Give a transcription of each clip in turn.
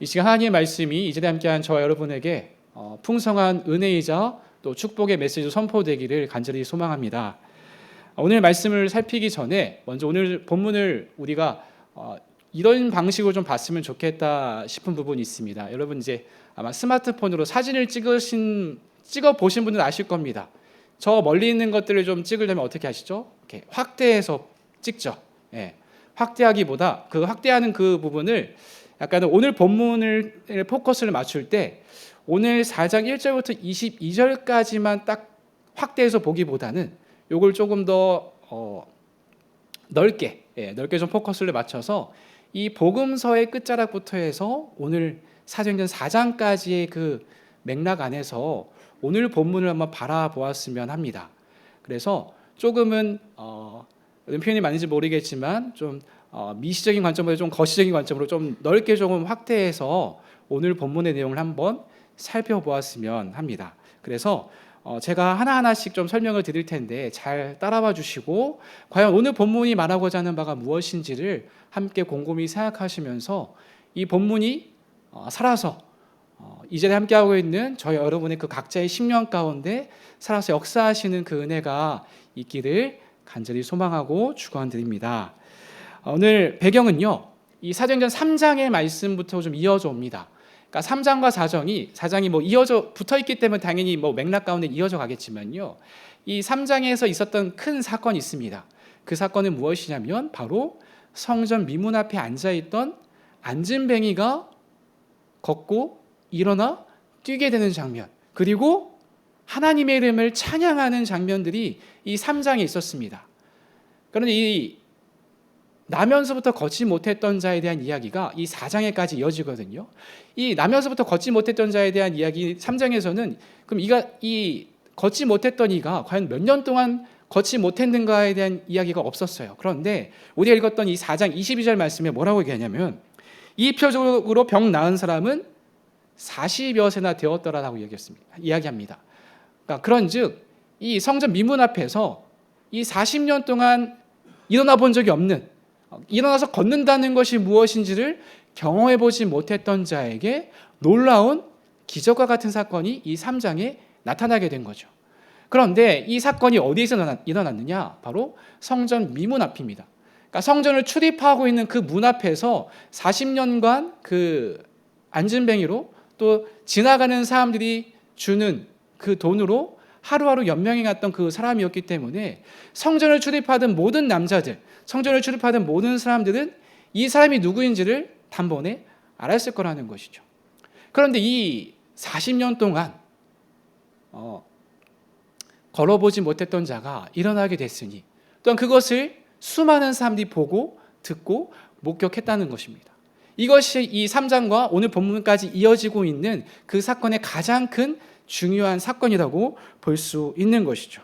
이 시간 하나님의 말씀이 이제에 함께한 저와 여러분에게 풍성한 은혜이자 또 축복의 메시지 선포되기를 간절히 소망합니다. 오늘 말씀을 살피기 전에 먼저 오늘 본문을 우리가 이런 방식으로 좀 봤으면 좋겠다 싶은 부분이 있습니다. 여러분 이제 아마 스마트폰으로 사진을 찍어 보신 분들은 아실 겁니다. 저 멀리 있는 것들을 좀 찍으려면 어떻게 하시죠? 이렇게 확대해서 찍죠. 예. 확대하기보다 그 확대하는 그 부분을 약간 오늘 본문을 포커스를 맞출 때 오늘 4장 1절부터 22절까지만 딱 확대해서 보기보다는 요걸 조금 더 넓게 좀 포커스를 맞춰서 이 복음서의 끝자락부터 해서 오늘 사도행전 4장까지의 그 맥락 안에서 오늘 본문을 한번 바라보았으면 합니다. 그래서 조금은 이런 표현이 맞는지 모르겠지만 좀 미시적인 관점보다 좀 거시적인 관점으로 좀 넓게 조금 확대해서 오늘 본문의 내용을 한번 살펴보았으면 합니다. 그래서 제가 하나하나씩 좀 설명을 드릴 텐데 잘 따라와 주시고 과연 오늘 본문이 말하고자 하는 바가 무엇인지를 함께 곰곰이 생각하시면서 이 본문이 살아서 이제에 함께하고 있는 저희 여러분의 그 각자의 심령 가운데 살아서 역사하시는 그 은혜가 있기를 간절히 소망하고 축원드립니다. 오늘 배경은요, 이 사도행전 3장의 말씀부터 좀 이어져 옵니다. 그러니까 3장과 4장이 뭐 이어져 붙어 있기 때문에 당연히 뭐 맥락 가운데 이어져 가겠지만요, 이 3장에서 있었던 큰 사건이 있습니다. 그 사건은 무엇이냐면 바로 성전 미문 앞에 앉아 있던 안진뱅이가 걷고 일어나 뛰게 되는 장면, 그리고 하나님의 이름을 찬양하는 장면들이 이 3장에 있었습니다. 그런데 이 나면서부터 걷지 못했던 자에 대한 이야기가 이 4장에까지 이어지거든요. 이 나면서부터 걷지 못했던 자에 대한 이야기 3장에서는 그럼 이 걷지 못했던 이가 과연 몇 년 동안 걷지 못했는가에 대한 이야기가 없었어요. 그런데 우리가 읽었던 이 4장 22절 말씀에 뭐라고 얘기하냐면 이표적으로 병 나은 사람은 40여 세나 되었더라라고 이야기합니다. 그러니까 그런즉 이 성전 미문 앞에서 이 40년 동안 일어나 본 적이 없는, 일어나서 걷는다는 것이 무엇인지를 경험해 보지 못했던 자에게 놀라운 기적과 같은 사건이 이 3장에 나타나게 된 거죠. 그런데 이 사건이 어디에서 일어났느냐? 바로 성전 미문 앞입니다. 그러니까 성전을 출입하고 있는 그 문 앞에서 40년간 그 안진뱅이로 또 지나가는 사람들이 주는 그 돈으로 하루하루 연명해갔던 그 사람이었기 때문에 성전을 출입하던 모든 남자들, 성전을 출입하던 모든 사람들은 이 사람이 누구인지를 단번에 알았을 거라는 것이죠. 그런데 이 40년 동안 걸어보지 못했던 자가 일어나게 됐으니 또한 그것을 수많은 사람들이 보고 듣고 목격했다는 것입니다. 이것이 이 3장과 오늘 본문까지 이어지고 있는 그 사건의 가장 큰 중요한 사건이라고 볼 수 있는 것이죠.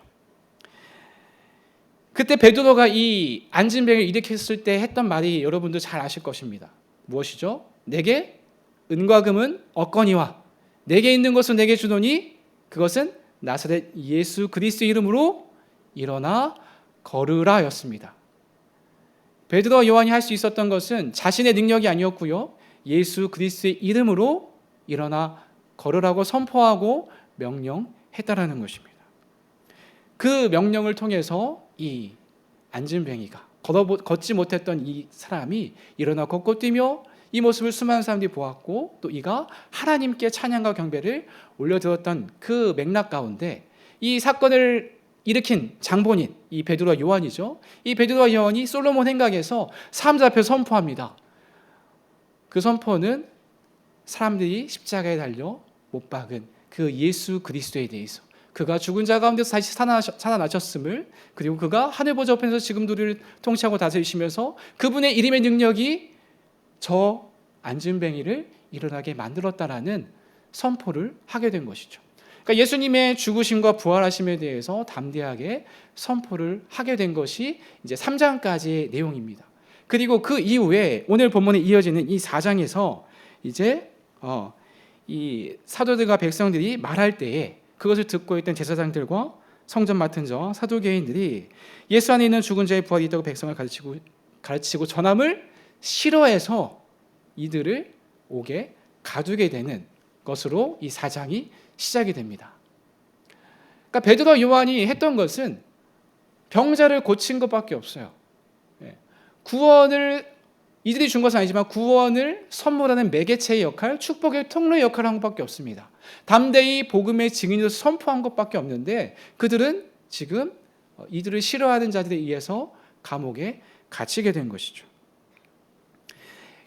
그때 베드로가 이 안진뱅이를 일으켰을 때 했던 말이 여러분도 잘 아실 것입니다. 무엇이죠? 내게 은과 금은 없거니와 내게 있는 것은 내게 주노니 그것은 나사렛 예수 그리스도의 이름으로 일어나 걸으라 였습니다. 베드로와 요한이 할 수 있었던 것은 자신의 능력이 아니었고요, 예수 그리스도의 이름으로 일어나 걸으라고 선포하고 명령했다라는 것입니다. 그 명령을 통해서 이 안진뱅이가 걷지 못했던 이 사람이 일어나 걷고 뛰며 이 모습을 수많은 사람들이 보았고 또 이가 하나님께 찬양과 경배를 올려드렸던 그 맥락 가운데 이 사건을 일으킨 장본인 이 베드로와 요한이죠. 이 베드로와 요한이 솔로몬 행각에서 사람들 앞에 선포합니다. 그 선포는 사람들이 십자가에 달려 못 박은 그 예수 그리스도에 대해서, 그가 죽은 자 가운데서 다시 살아나셨음을, 그리고 그가 하늘 보좌 우편에서 지금도 우리를 통치하고 다스리시면서 그분의 이름의 능력이 저 안진뱅이를 일어나게 만들었다라는 선포를 하게 된 것이죠. 그러니까 예수님의 죽으심과 부활하심에 대해서 담대하게 선포를 하게 된 것이 이제 3장까지의 내용입니다. 그리고 그 이후에 오늘 본문에 이어지는 이 4장에서 이제 이 사도들과 백성들이 말할 때에 그것을 듣고 있던 제사장들과 성전 맡은 자와 사두개인들이 예수 안에 있는 죽은 자의 부활이 있다고 백성을 가르치고 전함을 싫어해서 이들을 오게 가두게 되는 것으로 이 4장이 시작이 됩니다. 그러니까 베드로와 요한이 했던 것은 병자를 고친 것밖에 없어요. 구원을 이들이 준 것은 아니지만 구원을 선물하는 매개체의 역할, 축복의 통로의 역할을 한 것밖에 없습니다. 담대히 복음의 증인으로서 선포한 것밖에 없는데 그들은 지금 이들을 싫어하는 자들에 의해서 감옥에 갇히게 된 것이죠.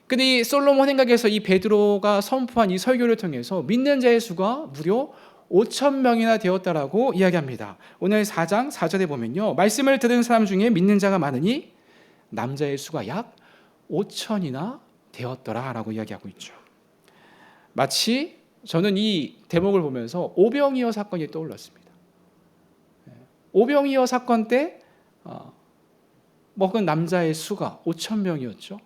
근데 이 솔로몬 행각에서 이 베드로가 선포한 이 설교를 통해서 믿는 자의 수가 무려 5,000명이나 되었다라고 이야기합니다. 오늘 4장 4절에 보면요, 말씀을 들은 사람 중에 믿는 자가 많으니 남자의 수가 약 5,000이나 되었더라라고 이야기하고 있죠. 마치 저는 이 대목을 보면서 오병이어 사건이 떠올랐습니다. 오병이어 사건 때 먹은 남자의 수가 5,000명이었죠.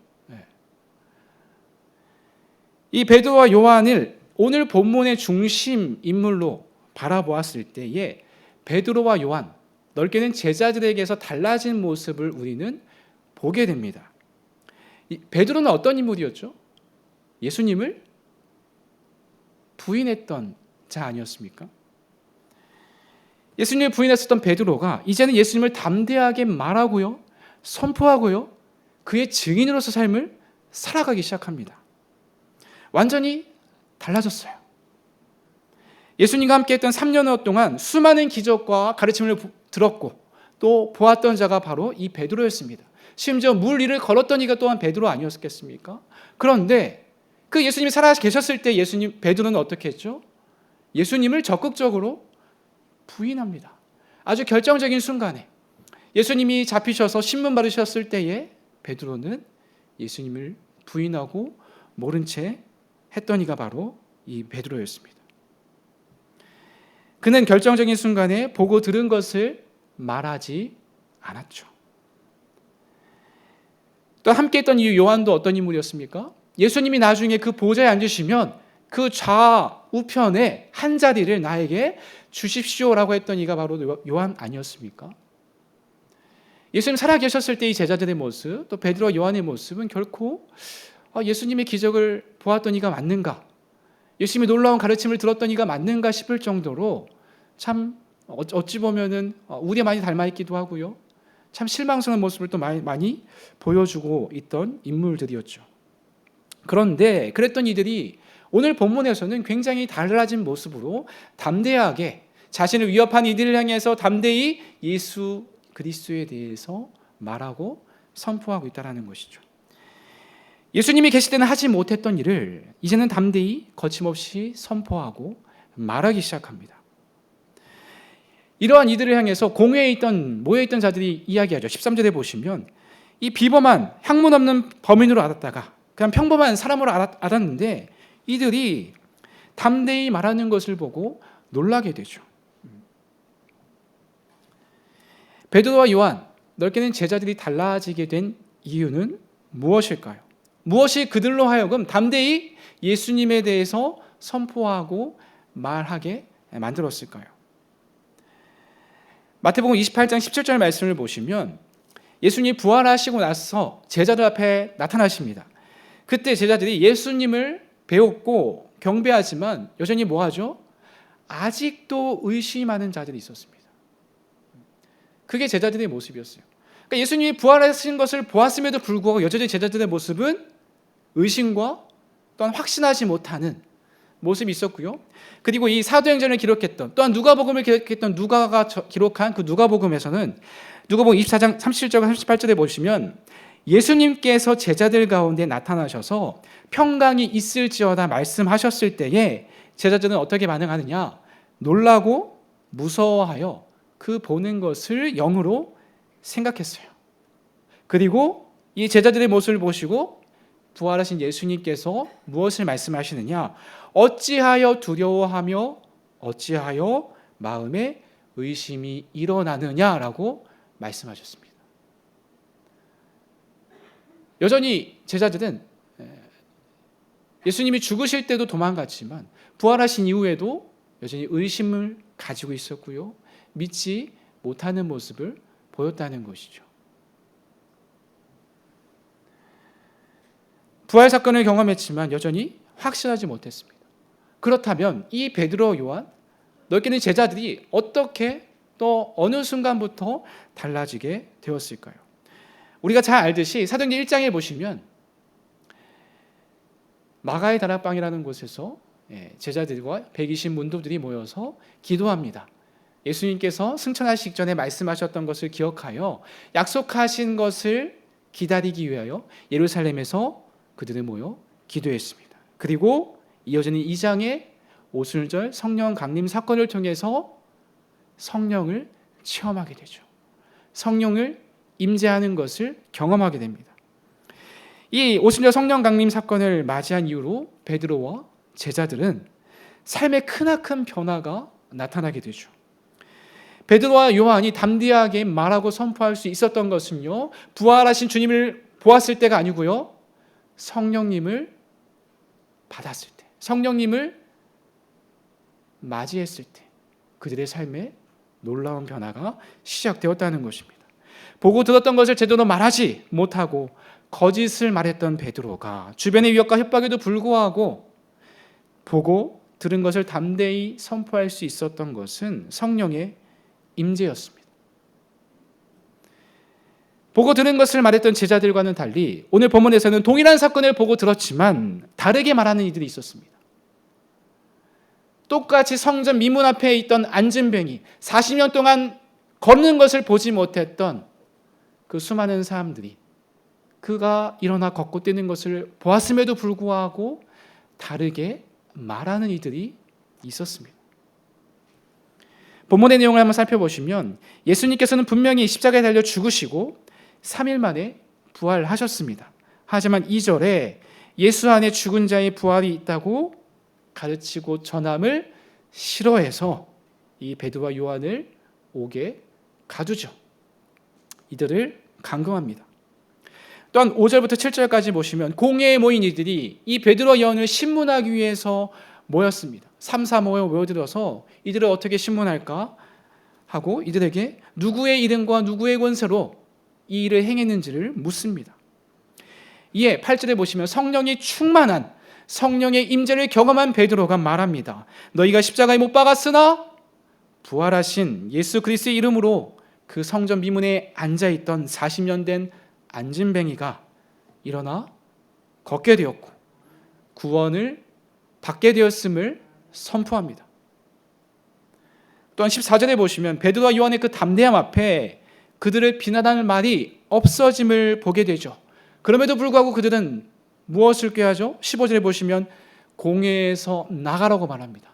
이 베드로와 요한을 오늘 본문의 중심 인물로 바라보았을 때에 베드로와 요한, 넓게는 제자들에게서 달라진 모습을 우리는 보게 됩니다. 베드로는 어떤 인물이었죠? 예수님을 부인했던 자 아니었습니까? 예수님을 부인했었던 베드로가 이제는 예수님을 담대하게 말하고요, 선포하고요, 그의 증인으로서 삶을 살아가기 시작합니다. 완전히 달라졌어요. 예수님과 함께 했던 3년여 동안 수많은 기적과 가르침을 들었고 또 보았던 자가 바로 이 베드로였습니다. 심지어 물 위를 걸었던 이가 또한 베드로 아니었겠습니까? 그런데 그 예수님이 살아 계셨을 때 베드로는 어떻게 했죠? 예수님을 적극적으로 부인합니다. 아주 결정적인 순간에 예수님이 잡히셔서 신문 받으셨을 때에 베드로는 예수님을 부인하고 모른 채 했던 이가 바로 이 베드로였습니다. 그는 결정적인 순간에 보고 들은 것을 말하지 않았죠. 또 함께 했던 이 요한도 어떤 인물이었습니까? 예수님이 나중에 그 보좌에 앉으시면 그 좌우편에 한 자리를 나에게 주십시오라고 했던 이가 바로 요한 아니었습니까? 예수님 살아계셨을 때 이 제자들의 모습, 또 베드로와 요한의 모습은 결코 예수님의 기적을 보았던 이가 맞는가, 예수님의 놀라운 가르침을 들었던 이가 맞는가 싶을 정도로 참 어찌 보면은 우리에 많이 닮아있기도 하고요, 참 실망스러운 모습을 또 많이 보여주고 있던 인물들이었죠. 그런데 그랬던 이들이 오늘 본문에서는 굉장히 달라진 모습으로 담대하게 자신을 위협한 이들을 향해서 담대히 예수 그리스도에 대해서 말하고 선포하고 있다는 것이죠. 예수님이 계실 때는 하지 못했던 일을 이제는 담대히 거침없이 선포하고 말하기 시작합니다. 이러한 이들을 향해서 공회에 모여있던 자들이 이야기하죠. 13절에 보시면 이 비범한 학문 없는 범인으로 알았다가 그냥 평범한 사람으로 알았는데 이들이 담대히 말하는 것을 보고 놀라게 되죠. 베드로와 요한, 넓게는 제자들이 달라지게 된 이유는 무엇일까요? 무엇이 그들로 하여금 담대히 예수님에 대해서 선포하고 말하게 만들었을까요? 마태복음 28장 17절 말씀을 보시면 예수님이 부활하시고 나서 제자들 앞에 나타나십니다. 그때 제자들이 예수님을 배웠고 경배하지만 여전히 뭐하죠? 아직도 의심하는 자들이 있었습니다. 그게 제자들의 모습이었어요. 그러니까 예수님이 부활하신 것을 보았음에도 불구하고 여전히 제자들의 모습은 의심과 또한 확신하지 못하는 모습이 있었고요. 그리고 이 사도행전을 기록했던, 또한 누가복음을 기록했던 누가가 기록한 그 누가복음에서는 누가복음 24장 37절과 38절에 보시면 예수님께서 제자들 가운데 나타나셔서 평강이 있을지어다 말씀하셨을 때에 제자들은 어떻게 반응하느냐? 놀라고 무서워하여 그 보는 것을 영으로 생각했어요. 그리고 이 제자들의 모습을 보시고 부활하신 예수님께서 무엇을 말씀하시느냐? 어찌하여 두려워하며 어찌하여 마음에 의심이 일어나느냐라고 말씀하셨습니다. 여전히 제자들은 예수님이 죽으실 때도 도망갔지만 부활하신 이후에도 여전히 의심을 가지고 있었고요, 믿지 못하는 모습을 보였다는 것이죠. 부활 사건을 경험했지만 여전히 확신하지 못했습니다. 그렇다면 이 베드로, 요한, 넓게는 제자들이 어떻게 또 어느 순간부터 달라지게 되었을까요? 우리가 잘 알듯이 사도행전 1장에 보시면 마가의 다락방이라는 곳에서 제자들과 120 문도들이 모여서 기도합니다. 예수님께서 승천하시기 전에 말씀하셨던 것을 기억하여 약속하신 것을 기다리기 위하여 예루살렘에서 그들은 모여 기도했습니다. 그리고 이어지는 2장의 오순절 성령 강림 사건을 통해서 성령을 체험하게 되죠. 성령을 임재하는 것을 경험하게 됩니다. 이 오순절 성령 강림 사건을 맞이한 이후로 베드로와 제자들은 삶의 크나큰 변화가 나타나게 되죠. 베드로와 요한이 담대하게 말하고 선포할 수 있었던 것은요, 부활하신 주님을 보았을 때가 아니고요, 성령님을 받았을 때, 성령님을 맞이했을 때 그들의 삶에 놀라운 변화가 시작되었다는 것입니다. 보고 들었던 것을 제대로 말하지 못하고 거짓을 말했던 베드로가 주변의 위협과 협박에도 불구하고 보고 들은 것을 담대히 선포할 수 있었던 것은 성령의 임재였습니다. 보고 들은 것을 말했던 제자들과는 달리 오늘 본문에서는 동일한 사건을 보고 들었지만 다르게 말하는 이들이 있었습니다. 똑같이 성전 미문 앞에 있던 안진뱅이, 40년 동안 걷는 것을 보지 못했던 그 수많은 사람들이 그가 일어나 걷고 뛰는 것을 보았음에도 불구하고 다르게 말하는 이들이 있었습니다. 본문의 내용을 한번 살펴보시면 예수님께서는 분명히 십자가에 달려 죽으시고 3일 만에 부활하셨습니다. 하지만 2절에 예수 안에 죽은 자의 부활이 있다고 가르치고 전함을 싫어해서 이 베드로와 요한을 옥에 가두죠. 이들을 강금합니다. 또한 5절부터 7절까지 보시면 공회에 모인 이들이 이 베드로와 요한을 신문하기 위해서 모였습니다. 3, 4 모여들어서 이들을 어떻게 신문할까 하고 이들에게 누구의 이름과 누구의 권세로 이 일을 행했는지를 묻습니다. 이에 8절에 보시면 성령이 충만한 성령의 임재를 경험한 베드로가 말합니다. 너희가 십자가에 못 박았으나 부활하신 예수 그리스도의 이름으로 그 성전 미문에 앉아있던 40년 된 안진뱅이가 일어나 걷게 되었고 구원을 받게 되었음을 선포합니다. 또한 14절에 보시면 베드로와 요한의 그 담대함 앞에 그들을 비난하는 말이 없어짐을 보게 되죠. 그럼에도 불구하고 그들은 무엇을 꾀하죠? 15절에 보시면 공회에서 나가라고 말합니다.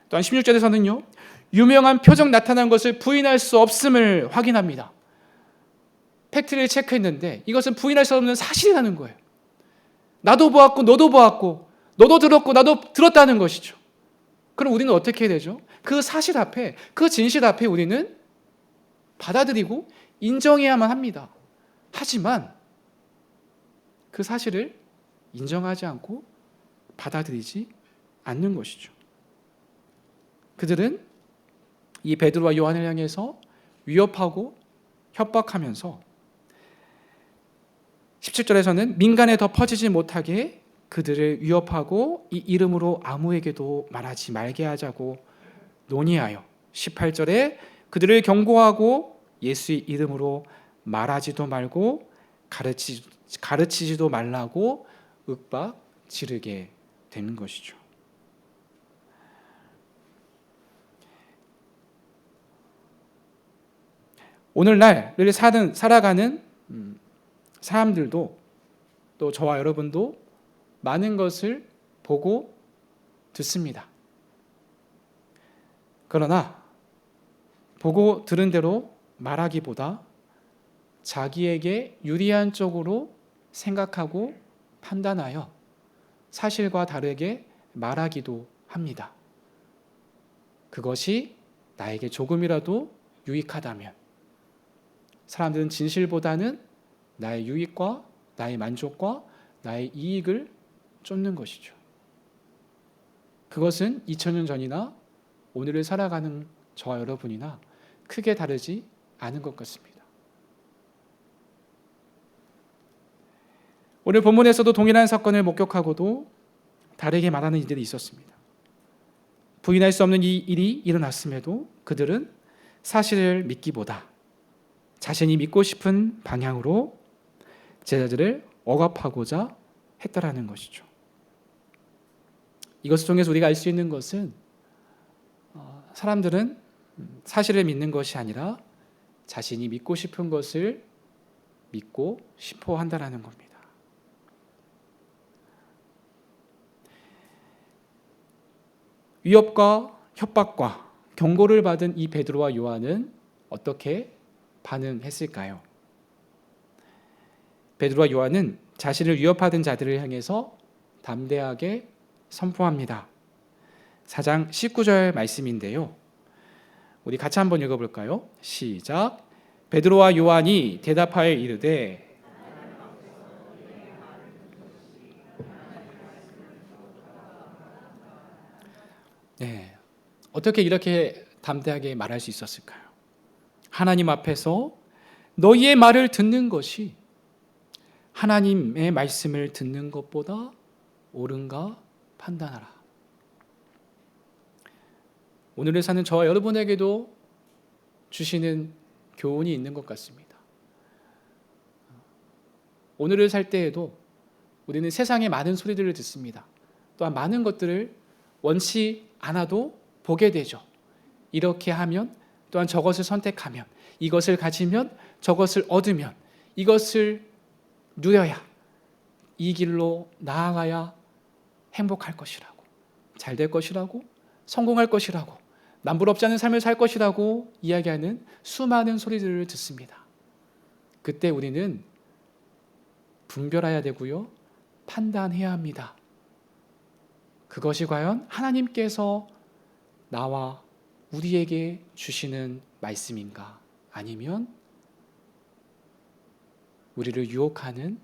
또한 16절에서는요, 유명한 표적 나타난 것을 부인할 수 없음을 확인합니다. 팩트를 체크했는데 이것은 부인할 수 없는 사실이라는 거예요. 나도 보았고 너도 보았고 너도 들었고 나도 들었다는 것이죠. 그럼 우리는 어떻게 해야 되죠? 그 사실 앞에, 그 진실 앞에 우리는 받아들이고 인정해야만 합니다. 하지만 그 사실을 인정하지 않고 받아들이지 않는 것이죠. 그들은 이 베드로와 요한을 향해서 위협하고 협박하면서 17절에서는 민간에 더 퍼지지 못하게 그들을 위협하고 이 이름으로 아무에게도 말하지 말게 하자고 논의하여 18절에 그들을 경고하고 예수의 이름으로 말하지도 말고 가르치지도 말라고 윽박 지르게 되는 것이죠. 오늘날을 살아가는 사람들도 또 저와 여러분도 많은 것을 보고 듣습니다. 그러나 보고 들은 대로 말하기보다 자기에게 유리한 쪽으로 생각하고 판단하여 사실과 다르게 말하기도 합니다. 그것이 나에게 조금이라도 유익하다면 사람들은 진실보다는 나의 유익과 나의 만족과 나의 이익을 쫓는 것이죠. 그것은 2000년 전이나 오늘을 살아가는 저와 여러분이나 크게 다르지 않은 것 같습니다. 오늘 본문에서도 동일한 사건을 목격하고도 다르게 말하는 이들이 있었습니다. 부인할 수 없는 이 일이 일어났음에도 그들은 사실을 믿기보다 자신이 믿고 싶은 방향으로 제자들을 억압하고자 했다라는 것이죠. 이것을 통해서 우리가 알 수 있는 것은 사람들은 사실을 믿는 것이 아니라 자신이 믿고 싶은 것을 믿고 싶어 한다라는 겁니다. 위협과 협박과 경고를 받은 이 베드로와 요한은 어떻게 반응했을까요? 베드로와 요한은 자신을 위협하던 자들을 향해서 담대하게 선포합니다. 4장 19절 말씀인데요. 우리 같이 한번 읽어볼까요? 시작. 베드로와 요한이 대답하여 이르되 네, 어떻게 이렇게 담대하게 말할 수 있었을까요? 하나님 앞에서 너희의 말을 듣는 것이 하나님의 말씀을 듣는 것보다 옳은가 판단하라. 오늘을 사는 저와 여러분에게도 주시는 교훈이 있는 것 같습니다. 오늘을 살 때에도 우리는 세상의 많은 소리들을 듣습니다. 또한 많은 것들을 원치 않아도 보게 되죠. 이렇게 하면, 또한 저것을 선택하면, 이것을 가지면, 저것을 얻으면, 이것을 누려야, 이 길로 나아가야 행복할 것이라고, 잘 될 것이라고, 성공할 것이라고, 남부럽지 않은 삶을 살 것이라고 이야기하는 수많은 소리들을 듣습니다. 그때 우리는 분별해야 되고요, 판단해야 합니다. 그것이 과연 하나님께서 나와 우리에게 주시는 말씀인가? 아니면 우리를 유혹하는,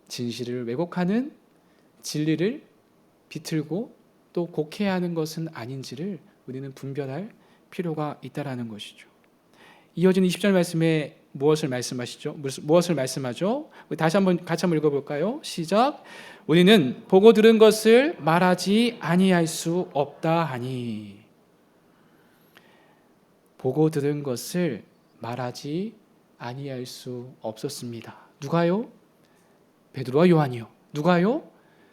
진실을 왜곡하는, 진리를 비틀고 또 곡해하는 것은 아닌지를 우리는 분별할 필요가 있다라는 것이죠. 이어진 20절 말씀에 무엇을 말씀하시죠? 무엇을 말씀하죠? 우리 다시 한번 같이 한번 읽어볼까요? 시작. 우리는 보고 들은 것을 말하지 아니할 수 없다 하니. 보고 들은 것을 말하지 아니할 수 없었습니다. 누가요? 베드로와 요한이요. 누가요?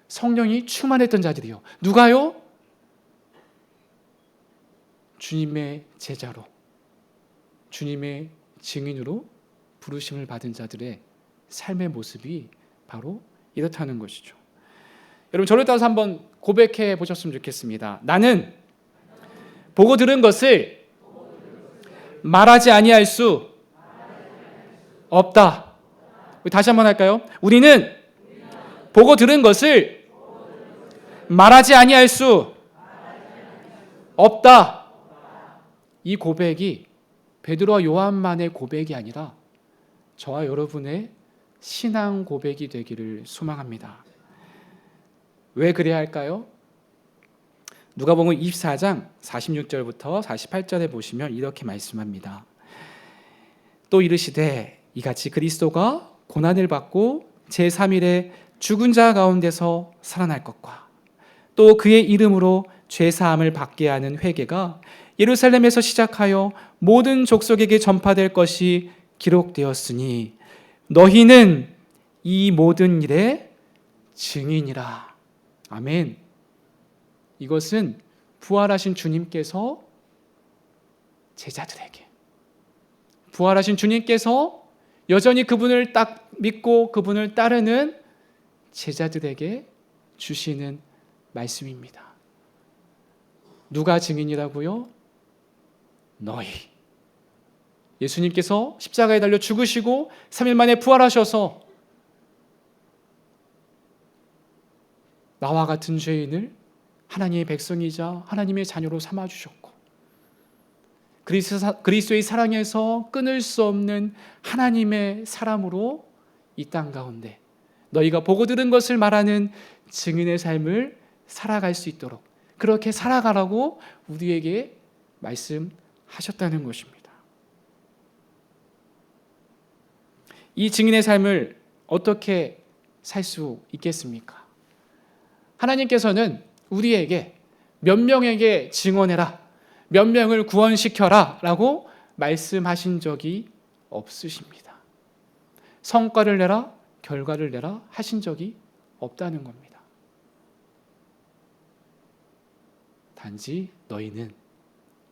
성령이 충만했던 자들이요. 누가요? 주님의 제자로, 주님의 증인으로 부르심을 받은 자들의 삶의 모습이 바로 이렇다는 것이죠. 여러분, 저를 따라서 한번 고백해 보셨으면 좋겠습니다. 나는 보고 들은 것을 말하지 아니할 수 없다. 다시 한번 할까요? 우리는 보고 들은 것을 말하지 아니할 수 없다. 이 고백이 베드로와 요한만의 고백이 아니라 저와 여러분의 신앙 고백이 되기를 소망합니다. 왜 그래야 할까요? 누가복음 24장 46절부터 48절에 보시면 이렇게 말씀합니다. 또 이르시되 이같이 그리스도가 고난을 받고 제3일에 죽은 자 가운데서 살아날 것과 또 그의 이름으로 죄사함을 받게 하는 회개가 예루살렘에서 시작하여 모든 족속에게 전파될 것이 기록되었으니 너희는 이 모든 일의 증인이라. 아멘. 이것은 부활하신 주님께서 제자들에게, 부활하신 주님께서 여전히 그분을 딱 믿고 그분을 따르는 제자들에게 주시는 말씀입니다. 누가 증인이라고요? 너희. 예수님께서 십자가에 달려 죽으시고 3일 만에 부활하셔서 나와 같은 죄인을 하나님의 백성이자 하나님의 자녀로 삼아주셨고 그리스도의 사랑에서 끊을 수 없는 하나님의 사람으로 이 땅 가운데 너희가 보고 들은 것을 말하는 증인의 삶을 살아갈 수 있도록 그렇게 살아가라고 우리에게 말씀하셨다는 것입니다. 이 증인의 삶을 어떻게 살 수 있겠습니까? 하나님께서는 우리에게 몇 명에게 증언해라, 몇 명을 구원시켜라 라고 말씀하신 적이 없으십니다. 성과를 내라, 결과를 내라 하신 적이 없다는 겁니다. 단지 너희는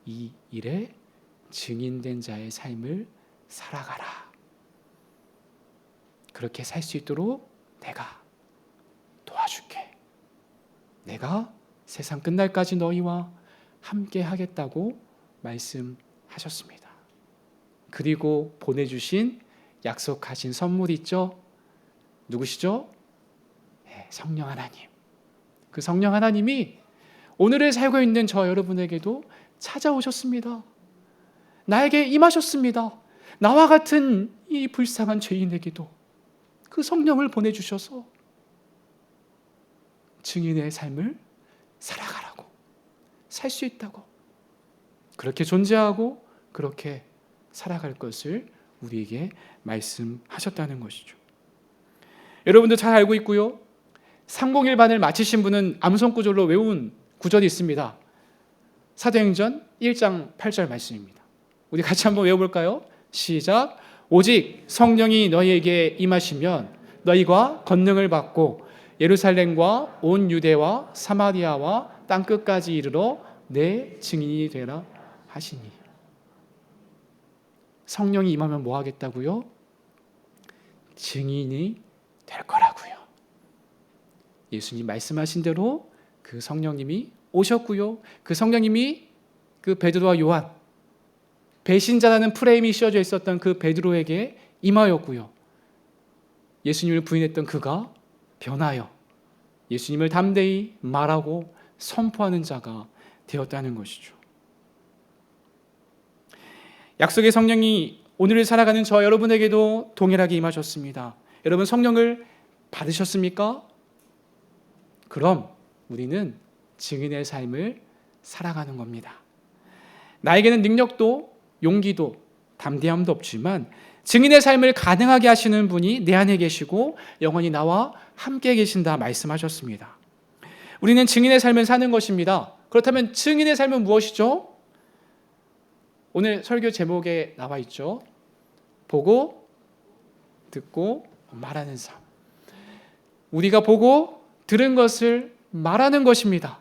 이 일에 증인된 자의 삶을 살아가라. 그렇게 살 수 있도록 내가 도와줄게. 내가 세상 끝날까지 너희와 함께 하겠다고 말씀하셨습니다. 그리고 보내주신 약속하신 선물 있죠? 누구시죠? 네, 성령 하나님. 그 성령 하나님이 오늘을 살고 있는 저 여러분에게도 찾아오셨습니다. 나에게 임하셨습니다. 나와 같은 이 불쌍한 죄인에게도 그 성령을 보내주셔서 증인의 삶을 살아가라고, 살 수 있다고, 그렇게 존재하고 그렇게 살아갈 것을 우리에게 말씀하셨다는 것이죠. 여러분도 잘 알고 있고요. 301반을 마치신 분은 암송구절로 외운 구절이 있습니다. 사도행전 1장 8절 말씀입니다. 우리 같이 한번 외워볼까요? 시작. 오직 성령이 너희에게 임하시면 너희가 권능을 받고 예루살렘과 온 유대와 사마리아와 땅끝까지 이르러 내 증인이 되라 하시니. 성령이 임하면 뭐 하겠다고요? 증인이 될 거라고요. 예수님 말씀하신 대로 그 성령님이 오셨고요. 그 성령님이 그 베드로와 요한, 배신자라는 프레임이 씌워져 있었던 그 베드로에게 임하였고요. 예수님을 부인했던 그가 변하여 예수님을 담대히 말하고 선포하는 자가 되었다는 것이죠. 약속의 성령이 오늘을 살아가는 저 여러분에게도 동일하게 임하셨습니다. 여러분 성령을 받으셨습니까? 그럼 우리는 증인의 삶을 살아가는 겁니다. 나에게는 능력도 용기도 담대함도 없지만 증인의 삶을 가능하게 하시는 분이 내 안에 계시고 영원히 나와 함께 계신다 말씀하셨습니다. 우리는 증인의 삶을 사는 것입니다. 그렇다면 증인의 삶은 무엇이죠? 오늘 설교 제목에 나와 있죠. 보고, 듣고, 말하는 삶. 우리가 보고 들은 것을 말하는 것입니다.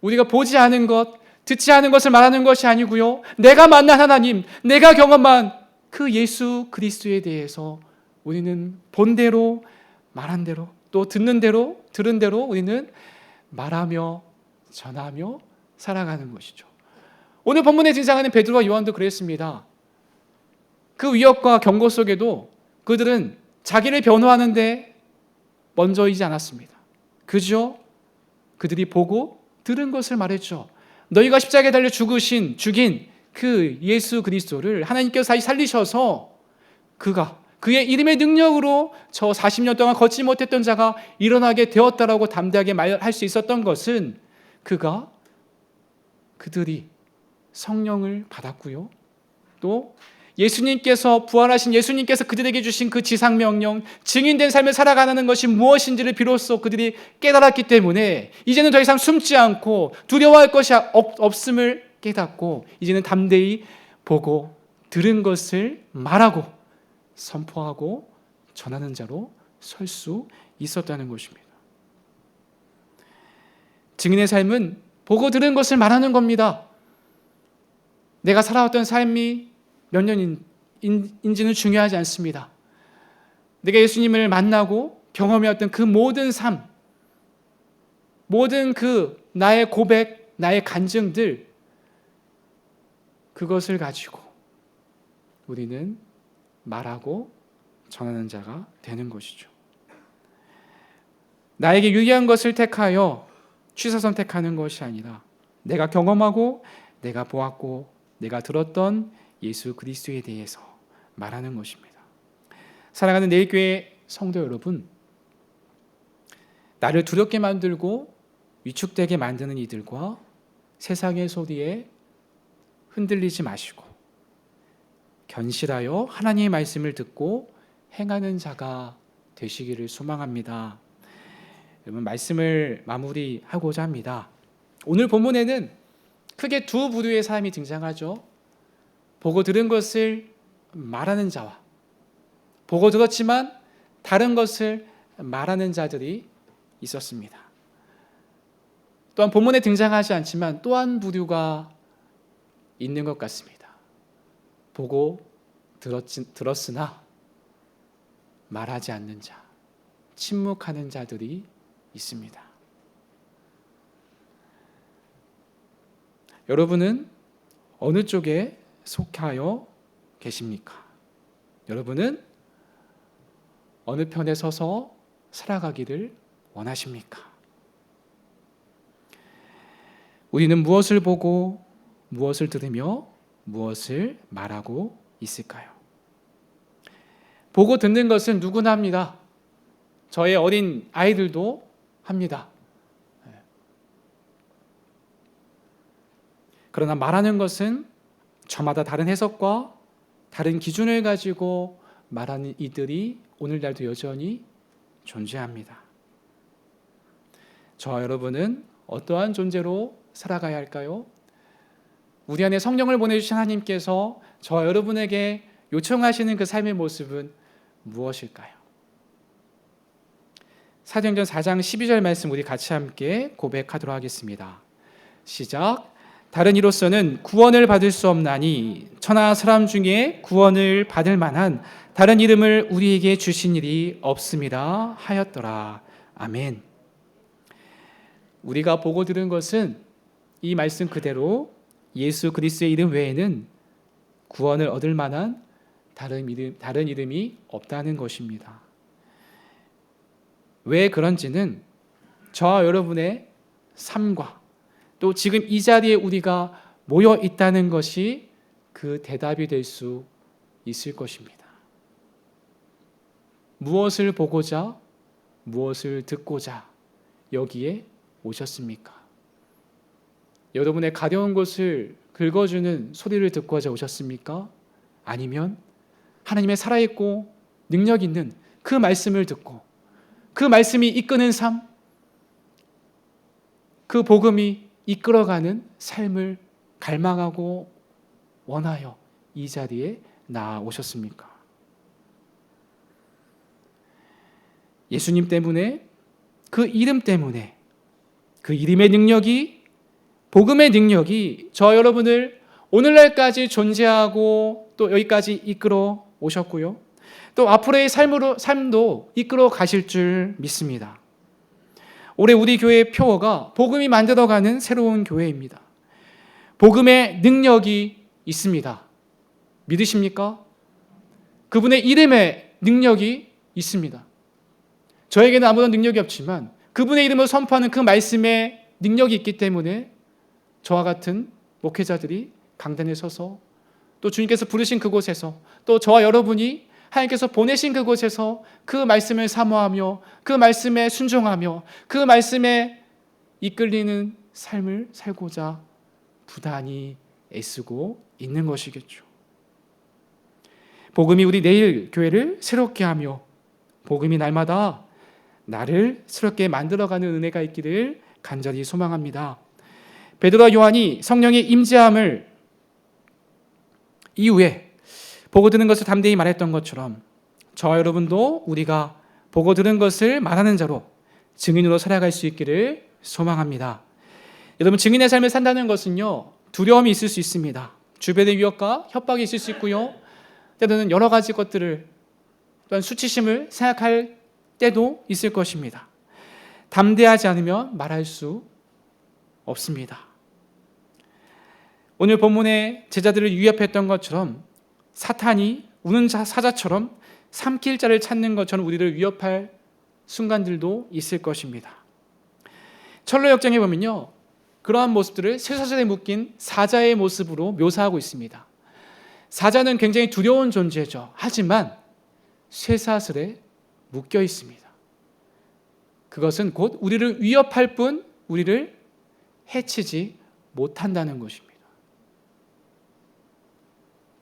우리가 보지 않은 것, 듣지 않은 것을 말하는 것이 아니고요. 내가 만난 하나님, 내가 경험한 그 예수 그리스도에 대해서 우리는 본 대로, 말한 대로, 또 듣는 대로, 들은 대로 우리는 말하며 전하며 살아가는 것이죠. 오늘 본문에 등장하는 베드로와 요한도 그랬습니다. 그 위협과 경고 속에도 그들은 자기를 변호하는데 먼저이지 않았습니다. 그저 그들이 보고 들은 것을 말했죠. 너희가 십자가에 달려 죽인 그 예수 그리스도를 하나님께서 다시 살리셔서 그의 이름의 능력으로 저 40년 동안 걷지 못했던 자가 일어나게 되었다라고 담대하게 말할 수 있었던 것은 그들이 성령을 받았고요. 또 예수님께서 부활하신 예수님께서 그들에게 주신 그 지상명령, 증인된 삶을 살아가는 것이 무엇인지를 비로소 그들이 깨달았기 때문에 이제는 더 이상 숨지 않고 두려워할 것이 없음을 깨닫고 이제는 담대히 보고 들은 것을 말하고 선포하고 전하는 자로 설 수 있었다는 것입니다. 증인의 삶은 보고 들은 것을 말하는 겁니다. 내가 살아왔던 삶이 몇 년인지는 중요하지 않습니다. 내가 예수님을 만나고 경험해왔던 그 모든 삶, 모든 그 나의 고백, 나의 간증들, 그것을 가지고 우리는 말하고 전하는 자가 되는 것이죠. 나에게 유리한 것을 택하여 취사 선택하는 것이 아니라 내가 경험하고 내가 보았고 내가 들었던 예수 그리스도에 대해서 말하는 것입니다. 사랑하는 내일교회 성도 여러분, 나를 두렵게 만들고 위축되게 만드는 이들과 세상의 소리에 흔들리지 마시고 견실하여 하나님의 말씀을 듣고 행하는 자가 되시기를 소망합니다. 여러분, 말씀을 마무리하고자 합니다. 오늘 본문에는 크게 두 부류의 사람이 등장하죠. 보고 들은 것을 말하는 자와 보고 들었지만 다른 것을 말하는 자들이 있었습니다. 또한 본문에 등장하지 않지만 또 한 부류가 있는 것 같습니다. 보고 들었으나 말하지 않는 자, 침묵하는 자들이 있습니다. 여러분은 어느 쪽에 속하여 계십니까? 여러분은 어느 편에 서서 살아가기를 원하십니까? 우리는 무엇을 보고 무엇을 들으며 무엇을 말하고 있을까요? 보고 듣는 것은 누구나 합니다. 저의 어린 아이들도 합니다. 그러나 말하는 것은 저마다 다른 해석과 다른 기준을 가지고 말하는 이들이 오늘날도 여전히 존재합니다. 저와 여러분은 어떠한 존재로 살아가야 할까요? 우리 안에 성령을 보내주신 하나님께서 저와 여러분에게 요청하시는 그 삶의 모습은 무엇일까요? 사도행전 4장 12절 말씀 우리 같이 함께 고백하도록 하겠습니다. 시작. 다른 이로서는 구원을 받을 수 없나니 천하 사람 중에 구원을 받을 만한 다른 이름을 우리에게 주신 일이 없음이라 하였더라. 아멘. 우리가 보고 들은 것은 이 말씀 그대로 예수 그리스도의 이름 외에는 구원을 얻을 만한 다른 이름이 없다는 것입니다. 왜 그런지는 저와 여러분의 삶과 또 지금 이 자리에 우리가 모여 있다는 것이 그 대답이 될 수 있을 것입니다. 무엇을 보고자, 무엇을 듣고자 여기에 오셨습니까? 여러분의 가려운 곳을 긁어주는 소리를 듣고자 오셨습니까? 아니면 하나님의 살아있고 능력 있는 그 말씀을 듣고 그 말씀이 이끄는 삶, 그 복음이 이끌어가는 삶을 갈망하고 원하여 이 자리에 나아오셨습니까? 예수님 때문에, 그 이름 때문에, 그 이름의 능력이, 복음의 능력이 저 여러분을 오늘날까지 존재하고 또 여기까지 이끌어 오셨고요. 또 앞으로의 삶도 이끌어 가실 줄 믿습니다. 올해 우리 교회의 표어가 복음이 만들어가는 새로운 교회입니다. 복음의 능력이 있습니다. 믿으십니까? 그분의 이름의 능력이 있습니다. 저에게는 아무런 능력이 없지만 그분의 이름을 선포하는 그 말씀의 능력이 있기 때문에 저와 같은 목회자들이 강단에 서서 또 주님께서 부르신 그곳에서 또 저와 여러분이 하나님께서 보내신 그곳에서 그 말씀을 사모하며 그 말씀에 순종하며 그 말씀에 이끌리는 삶을 살고자 부단히 애쓰고 있는 것이겠죠. 복음이 우리 내일 교회를 새롭게 하며 복음이 날마다 나를 새롭게 만들어가는 은혜가 있기를 간절히 소망합니다. 베드로와 요한이 성령의 임재함을 이후에 보고 들은 것을 담대히 말했던 것처럼 저와 여러분도 우리가 보고 들은 것을 말하는 자로 증인으로 살아갈 수 있기를 소망합니다. 여러분, 증인의 삶을 산다는 것은요, 두려움이 있을 수 있습니다. 주변의 위협과 협박이 있을 수 있고요, 때로는 여러 가지 것들을 또한 수치심을 생각할 때도 있을 것입니다. 담대하지 않으면 말할 수 없습니다. 오늘 본문의 제자들을 위협했던 것처럼 사탄이 우는 사자처럼 삼킬 자를 찾는 것처럼 우리를 위협할 순간들도 있을 것입니다. 철로 역정에 보면요, 그러한 모습들을 쇠사슬에 묶인 사자의 모습으로 묘사하고 있습니다. 사자는 굉장히 두려운 존재죠. 하지만 쇠사슬에 묶여 있습니다. 그것은 곧 우리를 위협할 뿐 우리를 해치지 못한다는 것입니다.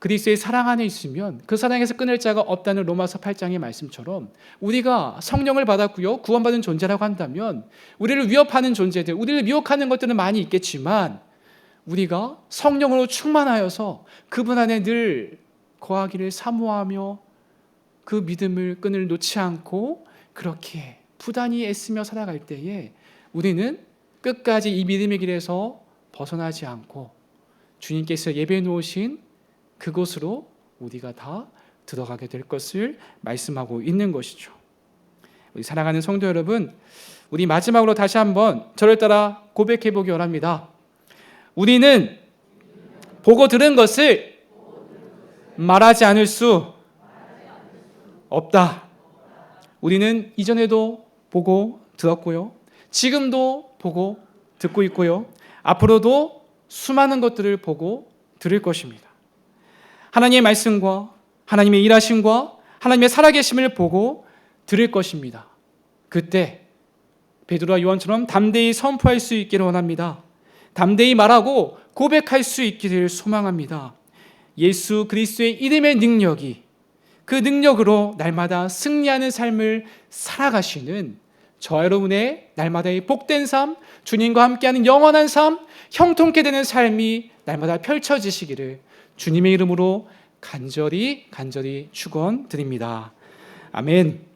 그리스도의 사랑 안에 있으면 그 사랑에서 끊을 자가 없다는 로마서 8장의 말씀처럼 우리가 성령을 받았고요, 구원받은 존재라고 한다면 우리를 위협하는 존재들, 우리를 미혹하는 것들은 많이 있겠지만 우리가 성령으로 충만하여서 그분 안에 늘 거하기를 사모하며 그 믿음을 끈을 놓지 않고 그렇게 부단히 애쓰며 살아갈 때에 우리는 끝까지 이 믿음의 길에서 벗어나지 않고 주님께서 예배해 놓으신 그곳으로 우리가 다 들어가게 될 것을 말씀하고 있는 것이죠. 우리 사랑하는 성도 여러분, 우리 마지막으로 다시 한번 저를 따라 고백해 보기 원합니다. 우리는 보고 들은 것을 말하지 않을 수 없다. 우리는 이전에도 보고 들었고요, 지금도 보고 듣고 있고요, 앞으로도 수많은 것들을 보고 들을 것입니다. 하나님의 말씀과 하나님의 일하심과 하나님의 살아계심을 보고 들을 것입니다. 그때 베드로와 요한처럼 담대히 선포할 수 있기를 원합니다. 담대히 말하고 고백할 수 있기를 소망합니다. 예수 그리스도의 이름의 능력이, 그 능력으로 날마다 승리하는 삶을 살아가시는 저와 여러분의 날마다의 복된 삶, 주님과 함께하는 영원한 삶, 형통케 되는 삶이 날마다 펼쳐지시기를 주님의 이름으로 간절히 축원드립니다. 아멘.